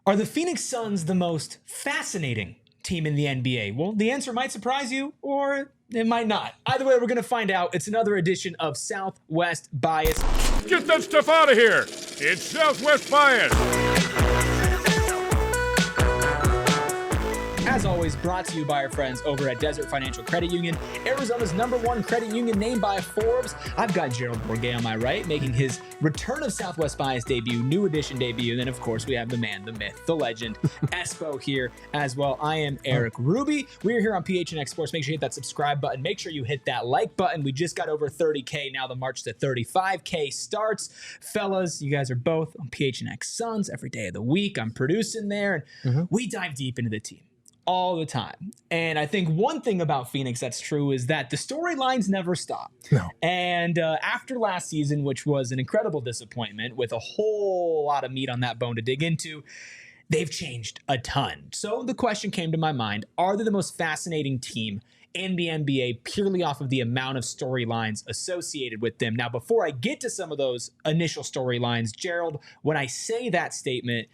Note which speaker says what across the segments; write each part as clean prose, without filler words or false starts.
Speaker 1: Are the Phoenix Suns the most fascinating team in the NBA? Well, the answer might surprise you, or it might not. Either way, we're going to find out. It's another edition of Southwest Bias.
Speaker 2: Get that stuff out of here. It's Southwest Bias.
Speaker 1: As always, brought to you by our friends over at Desert Financial Credit Union, Arizona's #1 credit union named by Forbes. I've got Gerald Bourguet on my right, making his return of Southwest Bias debut, new edition debut. And then, of course, we have the man, the myth, the legend, Espo here as well. I am Erik Ruby. We're here on PHNX Sports. Make sure you hit that subscribe button. Make sure you hit that like button. We just got over 30K. Now the march to 35K starts. Fellas, you guys are both on PHNX Suns every day of the week. I'm producing there, and we dive deep into the team all the time. And I think one thing about Phoenix that's true is that the storylines never stop.
Speaker 3: No.
Speaker 1: And after last season, which was an incredible disappointment with a whole lot of meat on that bone to dig into, they've changed a ton. So the question came to my mind, are they the most fascinating team in the NBA purely off of the amount of storylines associated with them? Now, before I get to some of those initial storylines, Gerald, when I say that statement,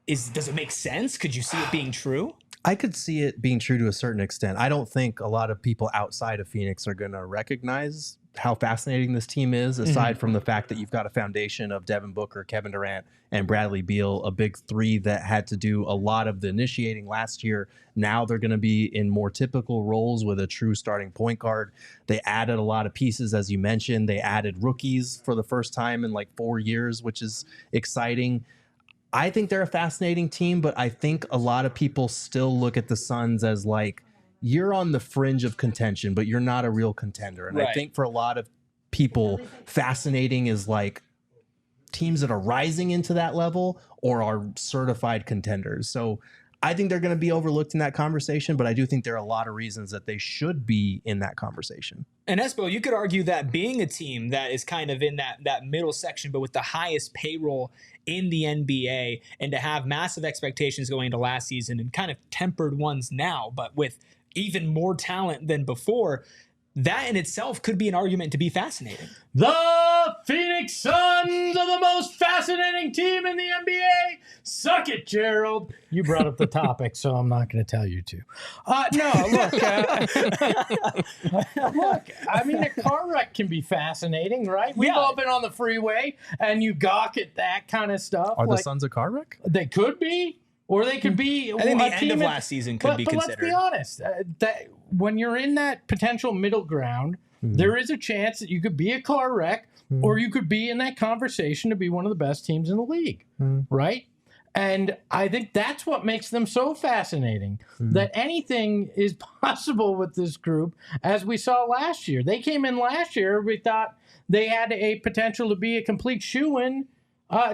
Speaker 1: does it make sense? Could you see it being true?
Speaker 3: I could see it being true to a certain extent. I don't think a lot of people outside of Phoenix are going to recognize how fascinating this team is, aside from the fact that you've got a foundation of Devin Booker, Kevin Durant, and Bradley Beal, a big three that had to do a lot of the initiating last year. Now they're going to be in more typical roles with a true starting point guard. They added a lot of pieces, as you mentioned. They added rookies for the first time in like 4 years, which is exciting. I think they're a fascinating team, but I think a lot of people still look at the Suns as like, you're on the fringe of contention, but you're not a real contender. And I think for a lot of people, fascinating is like teams that are rising into that level or are certified contenders. So I think they're going to be overlooked in that conversation, but I do think there are a lot of reasons that they should be in that conversation.
Speaker 1: And Espo, you could argue that being a team that is kind of in that middle section, but with the highest payroll in the NBA, and to have massive expectations going into last season and kind of tempered ones now, but with even more talent than before, that in itself could be an argument to be fascinating.
Speaker 4: The Phoenix Suns are the most fascinating team in the NBA. Suck it, Gerald. You brought up the topic, so I'm not going to tell you to. Look, I mean, a car wreck can be fascinating, right? We've all been on the freeway, and you gawk at that kind of stuff.
Speaker 3: Are the Suns a car wreck?
Speaker 4: They could be. Or they could be.
Speaker 1: I think the end of last season could be considered.
Speaker 4: But let's be honest. That when you're in that potential middle ground, there is a chance that you could be a car wreck, or you could be in that conversation to be one of the best teams in the league, right? And I think that's what makes them so fascinating, that anything is possible with this group, as we saw last year. They came in last year, we thought they had a potential to be a complete shoo-in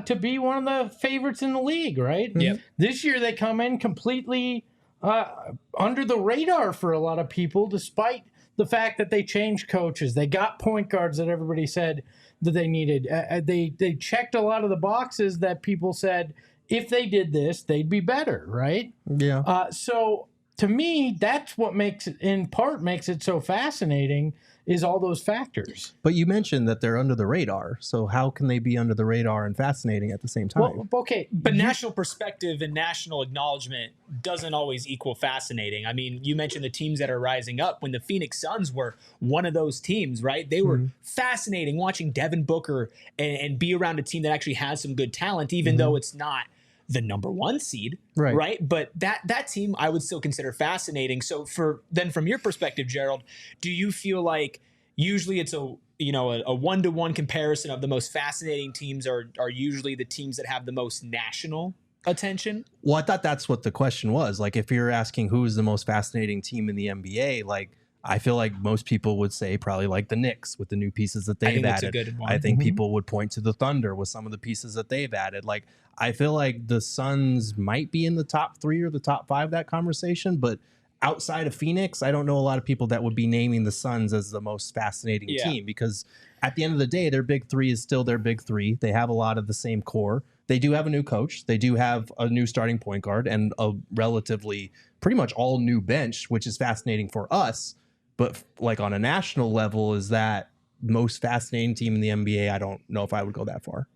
Speaker 4: to be one of the favorites in the league, right?
Speaker 1: Yep.
Speaker 4: This year they come in completely under the radar for a lot of people, despite the fact that they changed coaches. They got point guards that everybody said that they needed. They checked a lot of the boxes that people said if they did this, they'd be better, right?
Speaker 3: Yeah.
Speaker 4: So to me, that's what makes it so fascinating, is all those factors.
Speaker 3: But you mentioned that they're under the radar. So how can they be under the radar and fascinating at the same time?
Speaker 4: Well, okay.
Speaker 1: But national perspective and national acknowledgement doesn't always equal fascinating. I mean, you mentioned the teams that are rising up. When the Phoenix Suns were one of those teams, right? They were fascinating watching Devin Booker and be around a team that actually has some good talent, even though it's not the #1 seed, right? But that team I would still consider fascinating. So from your perspective, Gerald, do you feel like usually it's a 1-to-1 comparison of the most fascinating teams are usually the teams that have the most national attention?
Speaker 3: Well, I thought that's what the question was. Like, if you're asking who is the most fascinating team in the NBA, like, I feel like most people would say probably like the Knicks with the new pieces that they've added.
Speaker 1: That's a good one.
Speaker 3: I think people would point to the Thunder with some of the pieces that they've added. Like, I feel like the Suns might be in the top 3 or the top 5 that conversation, but outside of Phoenix, I don't know a lot of people that would be naming the Suns as the most fascinating team, because at the end of the day, their big 3 is still their big 3. They have a lot of the same core. They do have a new coach. They do have a new starting point guard and a relatively pretty much all new bench, which is fascinating for us. But like on a national level, is that most fascinating team in the NBA? I don't know if I would go that far.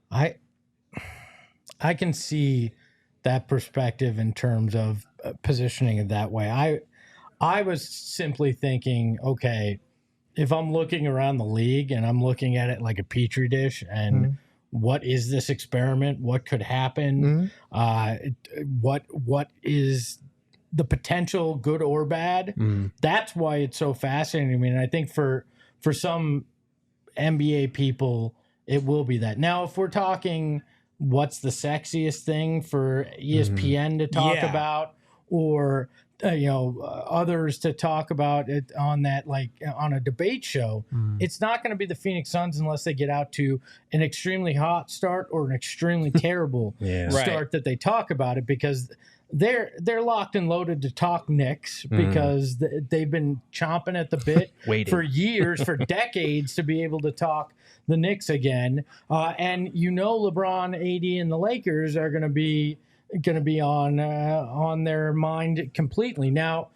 Speaker 4: I can see that perspective in terms of positioning it that way. I was simply thinking, okay, if I'm looking around the league and I'm looking at it like a petri dish and what is this experiment? What could happen? What is the potential, good or bad? That's why it's so fascinating. I mean, I think for some NBA people, it will be that. Now, if we're talking what's the sexiest thing for ESPN to talk about, or others to talk about it on that, like on a debate show, it's not going to be the Phoenix Suns unless they get out to an extremely hot start or an extremely terrible start that they talk about it, because they're locked and loaded to talk Knicks because they've been chomping at the bit for years, for decades, to be able to talk the Knicks again. And LeBron, AD, and the Lakers are going to be on their mind completely. Now,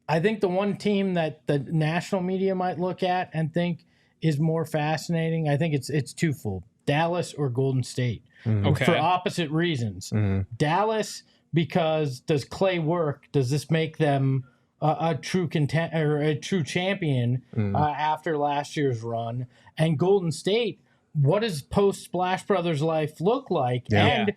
Speaker 4: I think the one team that the national media might look at and think is more fascinating, I think it's twofold: Dallas or Golden State, for opposite reasons. Dallas, because does Clay work? Does this make them a true a true champion after last year's run? And Golden State, what does post Splash Brothers life look like? And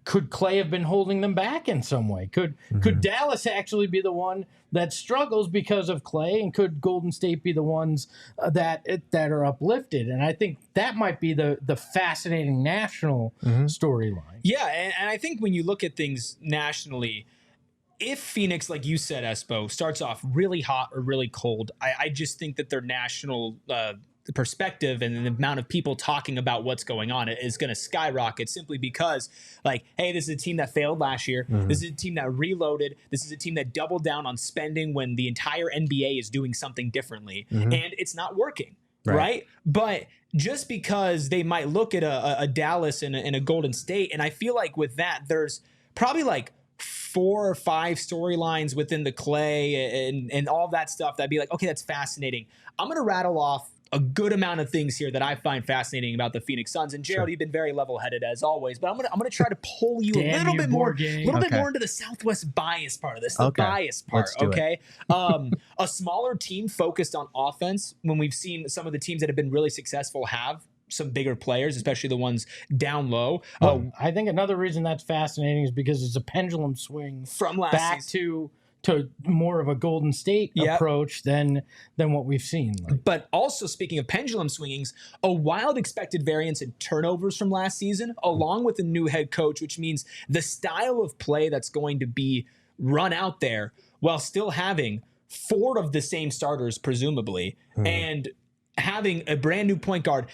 Speaker 4: could Clay have been holding them back in some way? Could Dallas actually be the one that struggles because of Clay, and could Golden State be the ones that are uplifted? And I think that might be the fascinating national storyline.
Speaker 1: Yeah, and I think when you look at things nationally, if Phoenix, like you said, Espo, starts off really hot or really cold, I just think that their national the perspective and the amount of people talking about what's going on is going to skyrocket, simply because, like, hey, this is a team that failed last year. This is a team that reloaded. This is a team that doubled down on spending when the entire NBA is doing something differently, and it's not working, right? But just because they might look at a Dallas and a Golden State, and I feel like with that, there's probably like 4 or 5 storylines within the Clay and all that stuff that'd be like, okay, that's fascinating. I'm going to rattle off a good amount of things here that I find fascinating about the Phoenix Suns. And Gerald, you've been very level-headed as always, but I'm gonna try to pull you a little bit more into the Southwest bias part of this, the bias part. Okay, a smaller team focused on offense, when we've seen some of the teams that have been really successful have some bigger players, especially the ones down low.
Speaker 4: I think another reason that's fascinating is because it's a pendulum swing
Speaker 1: from last
Speaker 4: back
Speaker 1: season
Speaker 4: to more of a Golden State approach than what we've seen.
Speaker 1: But also, speaking of pendulum swingings, a wild expected variance in turnovers from last season, along with a new head coach, which means the style of play that's going to be run out there while still having 4 of the same starters, presumably, and having a brand new point guard.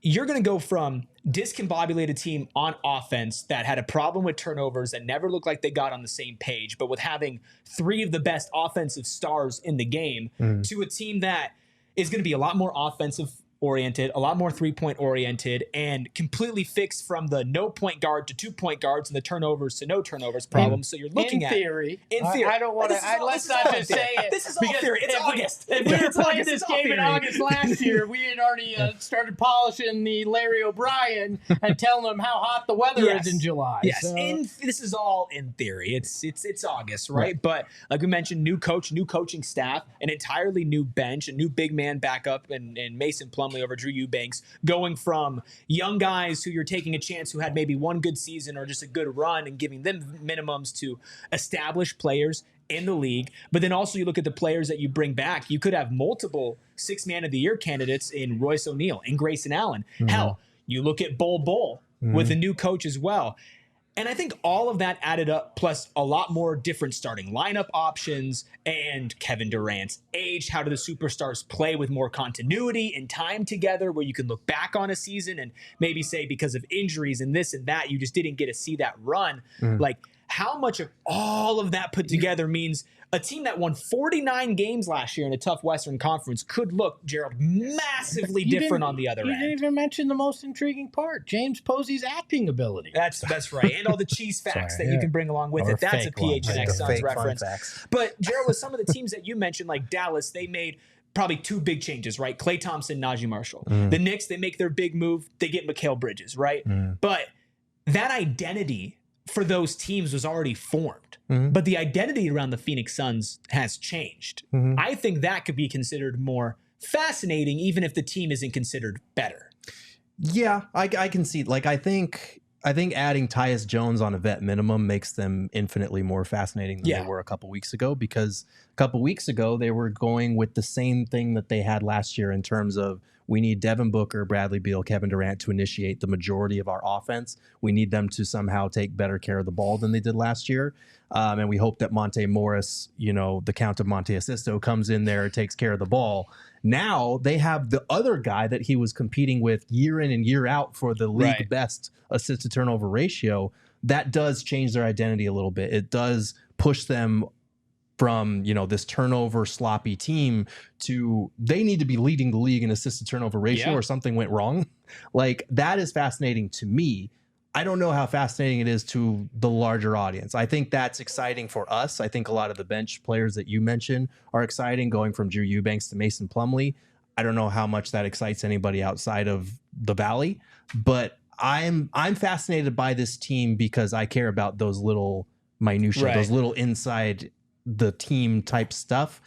Speaker 1: You're going to go from discombobulated team on offense that had a problem with turnovers that never looked like they got on the same page, but with having 3 of the best offensive stars in the game, to a team that is going to be a lot more offensive oriented, a lot more 3-point oriented, and completely fixed from the no point guard to 2-point guards and the turnovers to no turnovers problem. So you're looking at
Speaker 4: theory.
Speaker 1: I
Speaker 4: don't want to. Let's not just say it.
Speaker 1: This is all theory. It's August.
Speaker 4: If we were playing this game in August last year, we had already started polishing the Larry O'Brien and telling him how hot the weather is in July.
Speaker 1: Yes,
Speaker 4: so.
Speaker 1: This is all in theory. It's August, right? But like we mentioned, new coach, new coaching staff, an entirely new bench, a new big man backup, and Mason Plumlee over Drew Eubanks, going from young guys who you're taking a chance who had maybe one good season or just a good run and giving them minimums to established players in the league. But then also you look at the players that you bring back. You could have multiple 6 Man of the Year candidates in Royce O'Neal and Grayson Allen. Hell, you look at Bull with a new coach as well. And I think all of that added up, plus a lot more different starting lineup options and Kevin Durant's age. How do the superstars play with more continuity and time together, where you can look back on a season and maybe say, because of injuries and this and that, you just didn't get to see that run. Like, how much of all of that put together means a team that won 49 games last year in a tough Western Conference could look, Gerald, massively different on the other end.
Speaker 4: You didn't even mention the most intriguing part, James Posey's acting ability.
Speaker 1: That's right. And all the cheese facts that you can bring along with it. That's a PHNX Suns reference. But, Gerald, with some of the teams that you mentioned, like Dallas, they made probably 2 big changes, right? Klay Thompson, Najee Marshall. The Knicks, they make their big move. They get Mikal Bridges, right? But that identity for those teams was already formed, but the identity around the Phoenix Suns has changed. I think that could be considered more fascinating, even if the team isn't considered better.
Speaker 3: Yeah, I can see. Like, I think adding Tyus Jones on a vet minimum makes them infinitely more fascinating than they were a couple weeks ago, because a couple weeks ago they were going with the same thing that they had last year in terms of, we need Devin Booker, Bradley Beal, Kevin Durant to initiate the majority of our offense. We need them to somehow take better care of the ball than they did last year. And we hope that Monte Morris, the Count of Monte Asisto, comes in there and takes care of the ball. Now they have the other guy that he was competing with year in and year out for the league best assist to turnover ratio. That does change their identity a little bit. It does push them from, this turnover sloppy team to, they need to be leading the league in assist to turnover ratio or something went wrong. Like, that is fascinating to me. I don't know how fascinating it is to the larger audience. I think that's exciting for us. I think a lot of the bench players that you mentioned are exciting, going from Drew Eubanks to Mason Plumlee. I don't know how much that excites anybody outside of the Valley, but I'm fascinated by this team because I care about those little minutia, those little inside the team type stuff.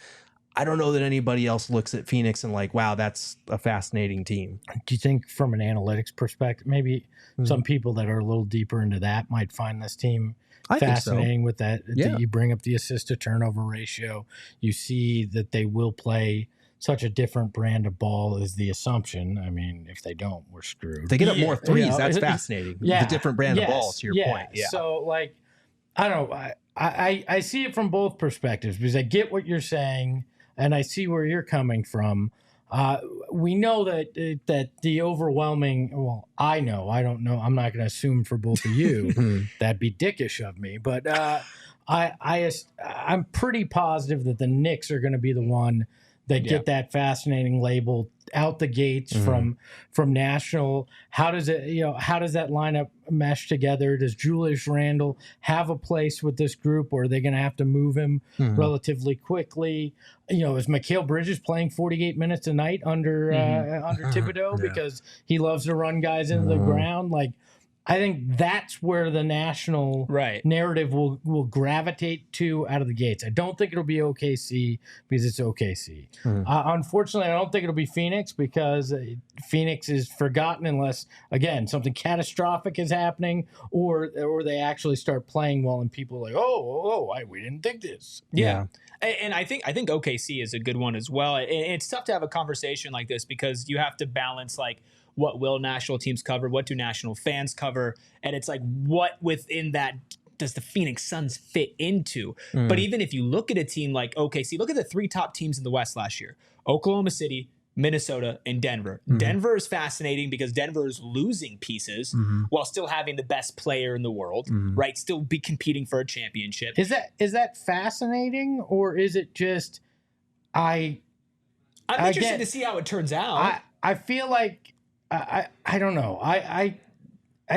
Speaker 3: I don't know that anybody else looks at Phoenix and like, wow, that's a fascinating team.
Speaker 4: Do you think from an analytics perspective, maybe some people that are a little deeper into that might find this team fascinating with that?
Speaker 3: Yeah.
Speaker 4: You bring up the assist to turnover ratio. You see that they will play such a different brand of ball is the assumption. I mean, if they don't, we're screwed.
Speaker 3: If they get up more threes, that's fascinating. The different brand of ball, to your point. Yeah.
Speaker 4: So, like, I don't know. I see it from both perspectives, because I get what you're saying and I see where you're coming from. We know that the overwhelming, well, I don't know. I'm not going to assume for both of you. That'd be dickish of me. But I'm pretty positive that the Knicks are going to be the one that get that fascinating label out the gates from national. How does that lineup mesh together? Does Julius Randle have a place with this group, or are they going to have to move him relatively quickly? Is Mikal Bridges playing 48 minutes a night under Thibodeau because he loves to run guys into the ground? Like, I think that's where the national narrative will gravitate to out of the gates. I don't think it'll be OKC because it's OKC. Unfortunately, I don't think it'll be Phoenix because Phoenix is forgotten unless, again, something catastrophic is happening or they actually start playing well and people are like, we didn't think this.
Speaker 1: Yeah. And I think OKC is a good one as well. And it's tough to have a conversation like this because you have to balance, like, what will national teams cover? What do national fans cover? And it's like, what within that does the Phoenix Suns fit into? But even if you look at a team like OKC, look at the three top teams in the West last year: Oklahoma City, Minnesota, and Denver. Denver is fascinating because Denver is losing pieces while still having the best player in the world, right? Still be competing for a championship.
Speaker 4: Is that fascinating, or is it just I'm
Speaker 1: interested to see how it turns out.
Speaker 4: I feel like I don't know. I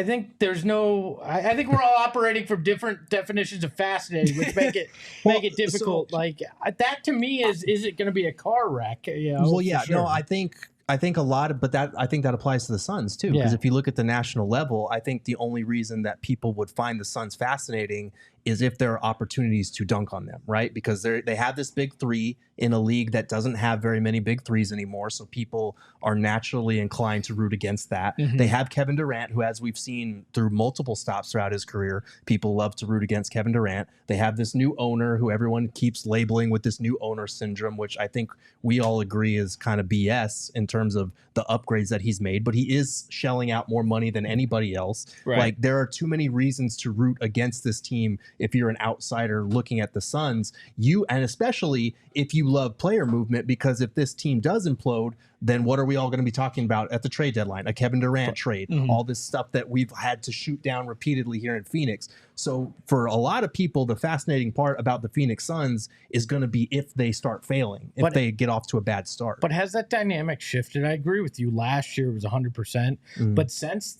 Speaker 4: think there's no. I think we're all operating from different definitions of fascinating, which make it difficult. So, like, that to me is it going to be a car wreck?
Speaker 3: Well, yeah, sure. No, I think a lot of, but I think that applies to the Suns too. Because if you look at the national level, I think the only reason that people would find the Suns fascinating is if there are opportunities to dunk on them, right? Because they have this big three in a league that doesn't have very many big threes anymore. So people are naturally inclined to root against that. They have Kevin Durant, who, as we've seen through multiple stops throughout his career, people love to root against Kevin Durant. They have this new owner who everyone keeps labeling with this new owner syndrome, which I think we all agree is kind of BS in terms of the upgrades that he's made, but he is shelling out more money than anybody else. Right. Like, there are too many reasons to root against this team if you're an outsider looking at the Suns, and especially if you love player movement, because if this team does implode, then what are we all going to be talking about at the trade deadline? A Kevin Durant trade, all this stuff that we've had to shoot down repeatedly here in Phoenix. So for a lot of people, the fascinating part about the Phoenix Suns is going to be if they start failing, if they get off to a bad start.
Speaker 4: But has that dynamic shifted? I agree with you. Last year was 100%, but since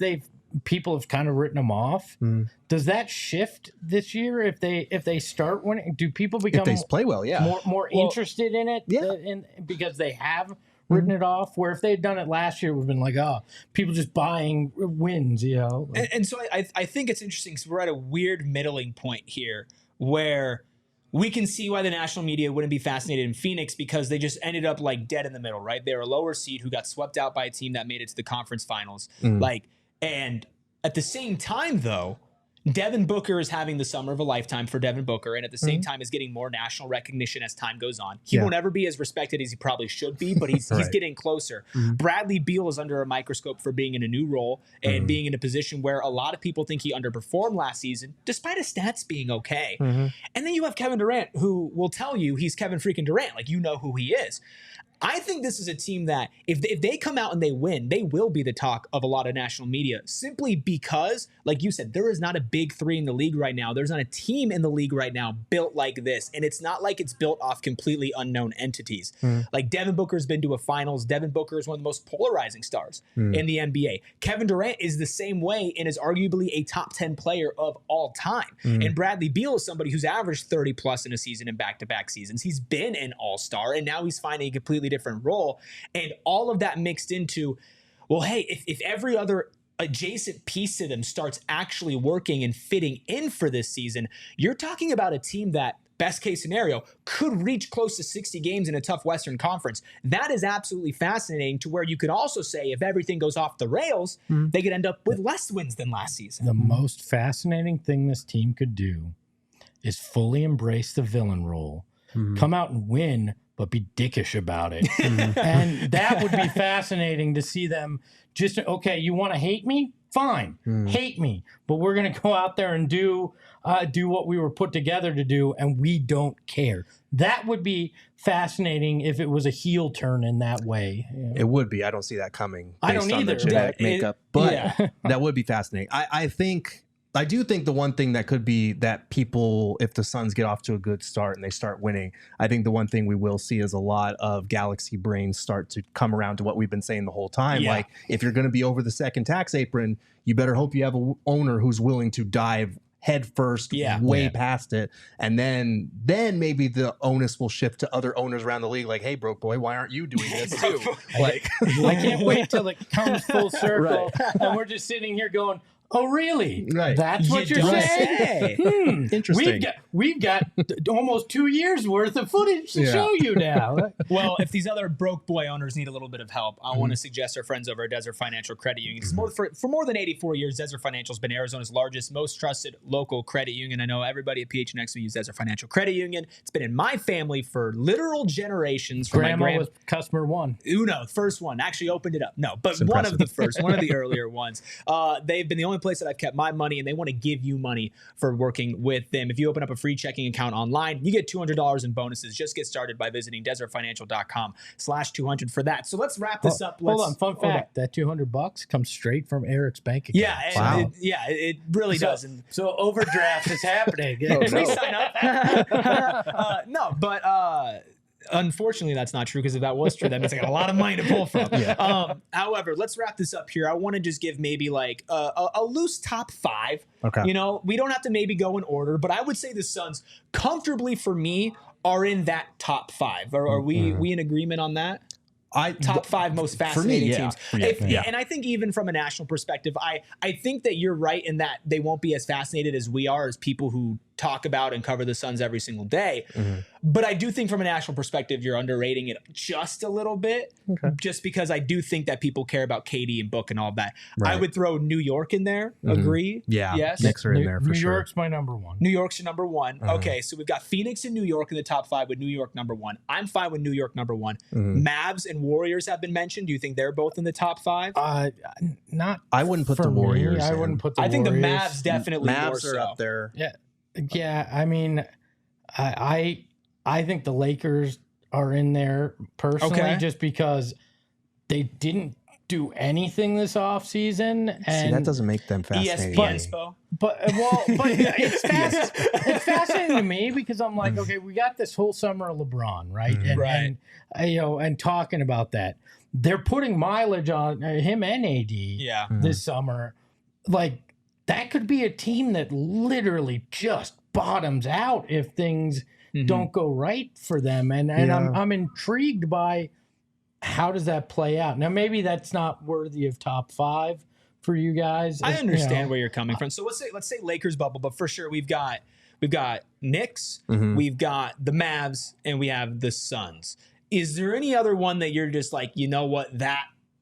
Speaker 4: people have kind of written them off. Does that shift this year if they start winning? Do people become
Speaker 3: if they play well? Yeah,
Speaker 4: more interested in it? Because they have written it off. Where if they had done it last year, it would have been like, oh, people just buying wins, you know.
Speaker 1: And so I think it's interesting because we're at a weird middling point here where we can see why the national media wouldn't be fascinated in Phoenix because they just ended up like dead in the middle, right? They're a lower seed who got swept out by a team that made it to the conference finals. And at the same time, though, Devin Booker is having the summer of a lifetime for Devin Booker, and at the same time is getting more national recognition as time goes on. He won't ever be as respected as he probably should be, but he's getting closer. Bradley Beal is under a microscope for being in a new role and being in a position where a lot of people think he underperformed last season, despite his stats being okay. And then you have Kevin Durant, who will tell you he's Kevin freaking Durant, like you know who he is. I think this is a team that if they come out and they win, they will be the talk of a lot of national media simply because, like you said, there is not a big three in the league right now. There's not a team in the league right now built like this. And it's not like it's built off completely unknown entities. Like Devin Booker's been to a finals. Devin Booker is one of the most polarizing stars in the NBA. Kevin Durant is the same way and is arguably a top 10 player of all time. And Bradley Beal is somebody who's averaged 30 plus in a season in back-to-back seasons. He's been an all-star and now he's finding a completely different role, and all of that mixed into, well, hey, if every other adjacent piece to them starts actually working and fitting in for this season, you're talking about a team that, best case scenario, could reach close to 60 games in a tough Western Conference. That is absolutely fascinating, to where you could also say if everything goes off the rails, they could end up with less wins than last season.
Speaker 4: The most fascinating thing this team could do is fully embrace the villain role, come out and win, but be dickish about it. And that would be fascinating to see them just, okay, you want to hate me? Fine, hate me. But we're going to go out there and do what we were put together to do, and we don't care. That would be fascinating if it was a heel turn in that way. You know?
Speaker 3: It would be. I don't see that coming.
Speaker 4: I don't either.
Speaker 3: The genetic makeup. But that would be fascinating. I do think the one thing that could be that people, if the Suns get off to a good start and they start winning, I think the one thing we will see is a lot of Galaxy brains start to come around to what we've been saying the whole time.
Speaker 1: Yeah.
Speaker 3: Like, if you're going to be over the second tax apron, you better hope you have an owner who's willing to dive head first, way past it. And then maybe the onus will shift to other owners around the league. Like, hey, broke boy, why aren't you doing this too? Like,
Speaker 4: I can't wait till it comes full circle and we're just sitting here going, oh, really?
Speaker 3: Right.
Speaker 4: That's what you're saying?
Speaker 3: Interesting.
Speaker 4: We've got almost 2 years worth of footage to show you now.
Speaker 1: Well, if these other broke boy owners need a little bit of help, I want to suggest our friends over at Desert Financial Credit Union. For more than 84 years, Desert Financial has been Arizona's largest, most trusted local credit union. I know everybody at PHNX will use Desert Financial Credit Union. It's been in my family for literal generations.
Speaker 4: Grandma was customer one.
Speaker 1: Uno, first one. Actually opened it up. No, but one of the first, one of the earlier ones. They've been the only place that I've kept my money, and they want to give you money for working with them. If you open up a free checking account online, you get $200 in bonuses. Just get started by visiting desertfinancial.com/200 for that. So let's wrap this up.
Speaker 4: Hold on. Fun fact, that $200 comes straight from Erik's bank account.
Speaker 1: Yeah. It really does. And
Speaker 4: so overdraft is happening.
Speaker 1: Please sign up. No, but unfortunately, that's not true, because if that was true, that means I got a lot of money to pull from. However, let's wrap this up here. I want to just give maybe like a loose top 5.
Speaker 3: Okay.
Speaker 1: You know, we don't have to maybe go in order, but I would say the Suns comfortably for me are in that top 5. Are we in agreement on that? Top 5 most fascinating teams. And I think even from a national perspective, I think that you're right in that they won't be as fascinated as we are, as people who talk about and cover the Suns every single day. But I do think from a national perspective, you're underrating it just a little bit, just because I do think that people care about KD and Book and all that.
Speaker 3: Right.
Speaker 1: I would throw New York in there. Agree?
Speaker 3: Yeah.
Speaker 1: Yes.
Speaker 3: Knicks are in there for
Speaker 4: New
Speaker 3: sure.
Speaker 4: York's my number one.
Speaker 1: New York's your number one. Okay, so we've got Phoenix and New York in the top 5 with New York number 1. I'm fine with New York number 1. Mavs and Warriors have been mentioned. Do you think they're both in the top 5?
Speaker 4: Not.
Speaker 3: I wouldn't put
Speaker 4: for
Speaker 3: the Warriors
Speaker 4: me. I
Speaker 3: in.
Speaker 4: wouldn't put the
Speaker 1: I think the
Speaker 4: Warriors.
Speaker 1: Mavs definitely more
Speaker 3: Mavs are
Speaker 1: so.
Speaker 3: up there.
Speaker 4: Yeah. I mean, I think the Lakers are in there personally, just because they didn't do anything this offseason. And
Speaker 3: See, that doesn't make them fascinating.
Speaker 1: ESPN.
Speaker 4: But it's fascinating to me, because I'm like, okay, we got this whole summer of LeBron, right? And and talking about that, they're putting mileage on him and AD this summer. Like, that could be a team that literally just bottoms out if things don't go right for them. And I'm intrigued by how does that play out? Now, maybe that's not worthy of top 5 for you guys.
Speaker 1: I understand where you're coming from. So let's say Lakers bubble, but for sure we've got Knicks, we've got the Mavs, and we have the Suns. Is there any other one that you're just like, you know what,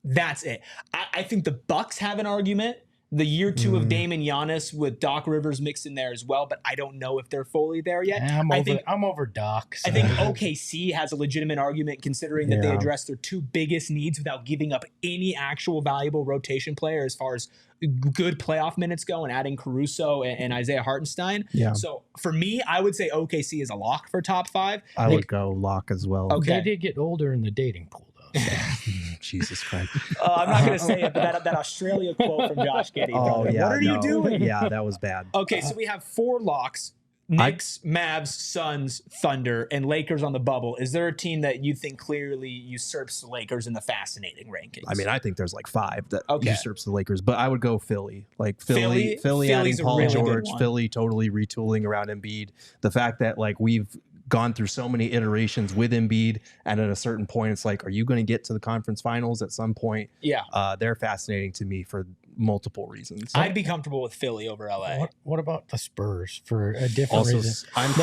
Speaker 1: that's it? I think the Bucks have an argument. The year 2 of Dame and Giannis with Doc Rivers mixed in there as well, but I don't know if they're fully there yet.
Speaker 4: Yeah, I'm over Doc. So.
Speaker 1: I think OKC has a legitimate argument considering that they addressed their 2 biggest needs without giving up any actual valuable rotation player as far as good playoff minutes go and adding Caruso and Isaiah Hartenstein.
Speaker 3: Yeah.
Speaker 1: So for me, I would say OKC is a lock for top 5.
Speaker 3: I would go lock as well.
Speaker 1: Okay.
Speaker 4: They did get older in the dating pool, though. So.
Speaker 3: Jesus Christ.
Speaker 1: I'm not going to say it, but that Australia quote from Josh Giddey.
Speaker 3: Oh, yeah.
Speaker 1: What are you doing?
Speaker 3: Yeah, that was bad.
Speaker 1: Okay, so we have 4 locks. Knicks, Mavs, Suns, Thunder, and Lakers on the bubble. Is there a team that you think clearly usurps the Lakers in the fascinating rankings?
Speaker 3: I mean, I think there's like 5 that usurps the Lakers, but I would go Philly. Like Philly
Speaker 1: Philly's
Speaker 3: adding Paul
Speaker 1: really
Speaker 3: George,
Speaker 1: good
Speaker 3: Philly totally retooling around Embiid. The fact that like we've gone through so many iterations with Embiid, and at a certain point, it's like, are you going to get to the conference finals at some point?
Speaker 1: Yeah.
Speaker 3: They're fascinating to me for multiple reasons.
Speaker 1: I'd be comfortable with Philly over LA.
Speaker 4: What about the Spurs for a different
Speaker 3: Also,
Speaker 4: reason?
Speaker 3: I'm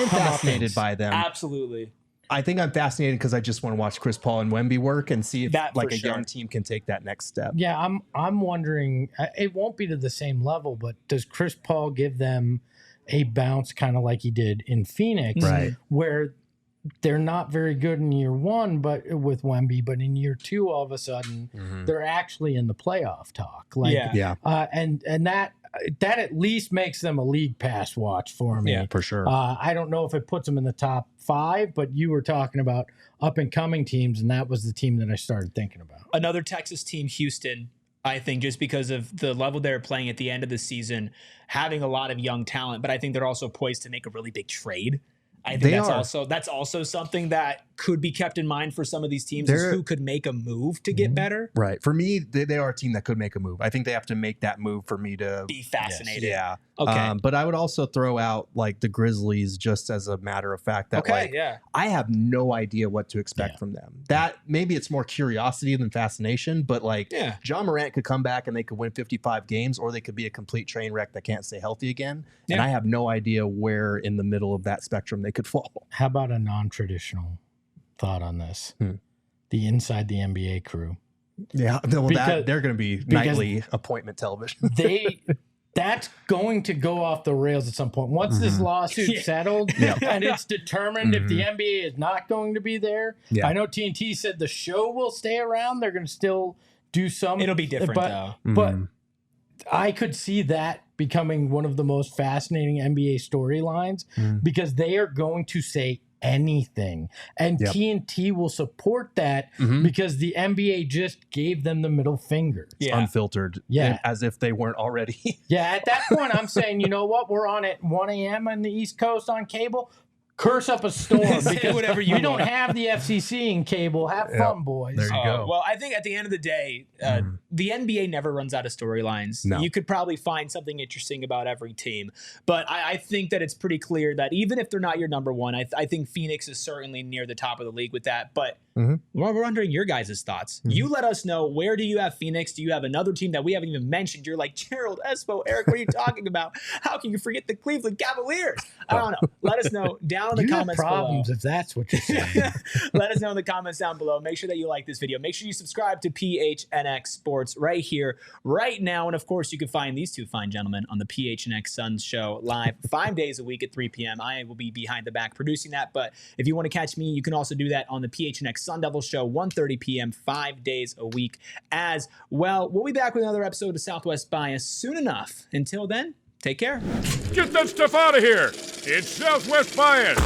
Speaker 3: fascinated by them.
Speaker 1: Absolutely.
Speaker 3: I think I'm fascinated because I just want to watch Chris Paul and Wemby work and see if
Speaker 1: That
Speaker 3: like
Speaker 1: for
Speaker 3: a
Speaker 1: sure.
Speaker 3: young team can take that next step.
Speaker 4: Yeah, I'm wondering. It won't be to the same level, but does Chris Paul give them a bounce, kind of like he did in Phoenix,
Speaker 3: Right.
Speaker 4: where they're not very good in year 1, but with Wemby, but in year 2, all of a sudden they're actually in the playoff talk. Like,
Speaker 3: Yeah.
Speaker 4: And that at least makes them a league pass watch for me.
Speaker 3: Yeah, for sure.
Speaker 4: I don't know if it puts them in the top 5, but you were talking about up and coming teams, and that was the team that I started thinking about.
Speaker 1: Another Texas team, Houston, I think just because of the level they're playing at the end of the season, having a lot of young talent, but I think they're also poised to make a really big trade. I think that's also something that could be kept in mind for some of these teams is who could make a move to get better.
Speaker 3: Right. For me, they are a team that could make a move. I think they have to make that move for me to
Speaker 1: Be fascinated.
Speaker 3: Yeah.
Speaker 1: Okay.
Speaker 3: But I would also throw out like the Grizzlies just as a matter of fact that I have no idea what to expect from them. That maybe it's more curiosity than fascination, but like John Morant could come back and they could win 55 games, or they could be a complete train wreck that can't stay healthy again. Yeah. And I have no idea where in the middle of that spectrum they could fall.
Speaker 4: How about a non-traditional thought on this? The Inside the NBA crew.
Speaker 3: Yeah, well, they're going to be nightly appointment television.
Speaker 4: That's going to go off the rails at some point. Once this lawsuit settled and it's determined if the NBA is not going to be there. Yeah. I know TNT said the show will stay around. They're going to still do some.
Speaker 1: It'll be different though.
Speaker 4: But I could see that becoming one of the most fascinating NBA storylines because they are going to say anything, and TNT will support that because the NBA just gave them the middle finger.
Speaker 3: Unfiltered, as if they weren't already.
Speaker 4: At that point I'm saying, you know what, we're on at 1 a.m. on the East Coast on cable. Curse up a storm because
Speaker 1: whatever you
Speaker 4: we don't have the FCC in cable. Have fun, boys.
Speaker 3: There you go.
Speaker 1: Well, I think at the end of the day, the NBA never runs out of storylines.
Speaker 3: No.
Speaker 1: You could probably find something interesting about every team. But I think that it's pretty clear that even if they're not your number one, I think Phoenix is certainly near the top of the league with that. But we're wondering your guys' thoughts. You let us know, where do you have Phoenix? Do you have another team that we haven't even mentioned? You're like, Gerald, Espo, Eric, what are you talking about? How can you forget the Cleveland Cavaliers? I don't know. Let us know down in the comments
Speaker 4: problems
Speaker 1: below.
Speaker 4: if that's what you're saying.
Speaker 1: Let us know in the comments down below. Make sure that you like this video. Make sure you subscribe to PHNX Sports right here, right now. And of course, you can find these two fine gentlemen on the PHNX Suns show live 5 days a week at 3 p.m. I will be behind the back producing that. But if you want to catch me, you can also do that on the PHNX Sun Devil show, 1:30 p.m., 5 days a week as well. We'll be back with another episode of Southwest Bias soon enough. Until then, take care.
Speaker 2: Get that stuff out of here. It's Southwest Bias.